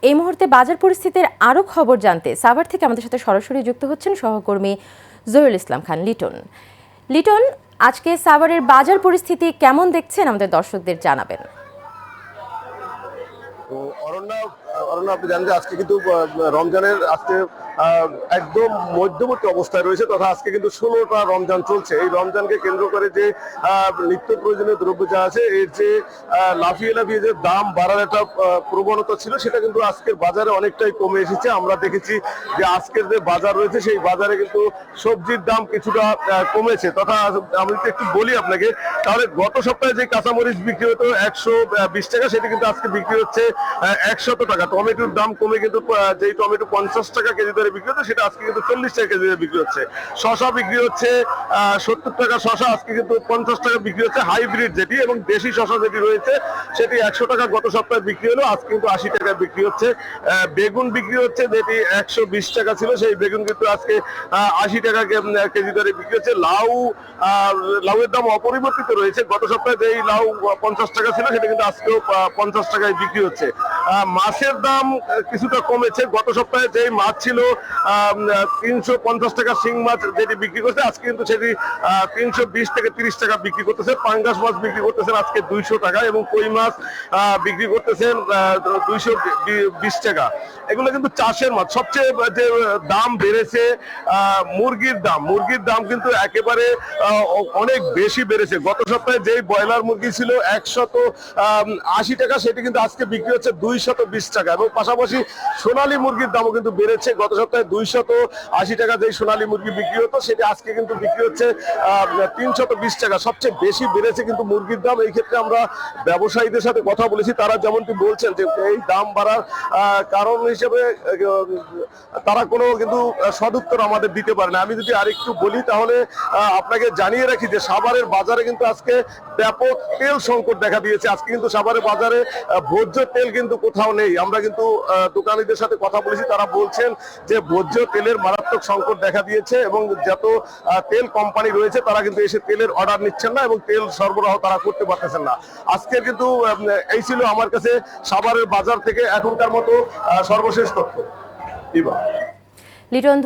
এই মুহূর্তে বাজার পরিস্থিতির আরও খবর জানতে সাভার থেকে আমাদের সাথে সরাসরি যুক্ত হচ্ছেন সহকর্মী জহিরুল ইসলাম খান লিটন। লিটন, আজকে সাভারের বাজার পরিস্থিতি কেমন দেখছেন আমাদের দর্শকদের জানাবেন। তো অরণ্যা আপনি জানেন যে আজকে কিন্তু রমজানের আজকে একদম মধ্যবর্তী অবস্থায় রয়েছে, তথা আজকে কিন্তু 16টা রমজান চলছে। এই রমজানকে কেন্দ্র করে যে নিত্য প্রয়োজনীয় দ্রব্য যা আছে এর যে লাফিয়ে যে দাম বাড়ার একটা প্রবণতা ছিল, সেটা কিন্তু আজকের বাজারে অনেকটাই কমে এসেছে। আমরা দেখেছি যে আজকের যে বাজার রয়েছে সেই বাজারে কিন্তু সবজির দাম কিছুটা কমেছে। তথা আমি যদি একটু বলি আপনাকে, তাহলে গত সপ্তাহে যে কাঁচামরিচ বিক্রি হতো 120 টাকা, সেটি কিন্তু আজকে বিক্রি হচ্ছে 100 টাকা। টমেটোর দাম কমে কিন্তু যেই টমেটো 50 টাকা কেজি দরে বিক্রি হতো সেটা আজকে কিন্তু 40 টাকা কেজি দরে বিক্রি হচ্ছে। শশা বিক্রি হচ্ছে 70 টাকা, শশা আজকে কিন্তু 50 টাকা বিক্রি হচ্ছে। হাইব্রিড যেটি এবং দেশি শশা যেটি রয়েছে সেটি 100 টাকা গত সপ্তাহে বিক্রি হলো, আজকে কিন্তু 80 টাকায় বিক্রি হচ্ছে। বেগুন বিক্রি হচ্ছে যেটি 120 টাকা ছিল, সেই বেগুন কিন্তু আজকে 80 টাকা কেজি দরে বিক্রি হচ্ছে। লাউয়ের দাম অপরিবর্তিত রয়েছে, গত সপ্তাহে যেই লাউ 50 টাকা ছিল সেটা কিন্তু আজকেও 50 টাকায় বিক্রি হচ্ছে। মাছের দাম কিছুটা কমেছে, গত সপ্তাহে যেই মাছ ছিল 350 টাকা শিং মাছ যেটি বিক্রি করছে, আজকে কিন্তু সেটি 320 থেকে 30 টাকা বিক্রি করতেছে। পাঙ্গাস মাছ বিক্রি করতেছেন আজকে 200 টাকা এবং কই মাছ বিক্রি করতেছেন 220 টাকা। এগুলো কিন্তু চাষের মাছ। সবচেয়ে যে দাম বেড়েছে মুরগির দাম কিন্তু একেবারে অনেক বেশি বেড়েছে। গত সপ্তাহে যেই ব্রয়লার মুরগি ছিল 180 টাকা, সেটি কিন্তু আজকে বিক্রি হচ্ছে 220 টাকা। এবং পাশাপাশি সোনালী মুরগির দামও কিন্তু বেড়েছে। গত সপ্তাহে 280 টাকা যেই সোনালী মুরগি বিক্রি হতো সেটি আজকে কিন্তু বিক্রি হচ্ছে 320 টাকা। সবচেয়ে বেশি বেড়েছে কিন্তু মুরগির দাম। এই ক্ষেত্রে আমরা ব্যবসায়ীদের সাথে কথা বলেছি, তারা যেমনটি বলছেন যে এই দাম বাড়ার কারণ হিসেবে তারা কোনো কিন্তু সদুত্তর আমাদের দিতে পারে না। আমি যদি আরেকটু বলি তাহলে আপনাকে জানিয়ে রাখি যে সাভারের বাজারে কিন্তু আজকে ব্যাপক তেল সংকট দেখা দিয়েছে। আজকে কিন্তু সাভারের বাজারে ভোজ্য তেল কিন্তু কোথাও নেই। আমরা কিন্তু দোকানীদের সাথে কথা বলেছি, তারা বলছেন যে ভোজ্য তেলের মারাত্মক সংকট দেখা দিয়েছে এবং যত তেল কোম্পানি রয়েছে তারা কিন্তু এসে তেলের অর্ডার নিচ্ছেন না এবং তেল সরবরাহ তারা করতে পারতেছেন না। আজকে কিন্তু এই ছিল আমার কাছে সাভারের বাজার থেকে এখনকার মতো সর্বশেষ তথ্য। লিটন।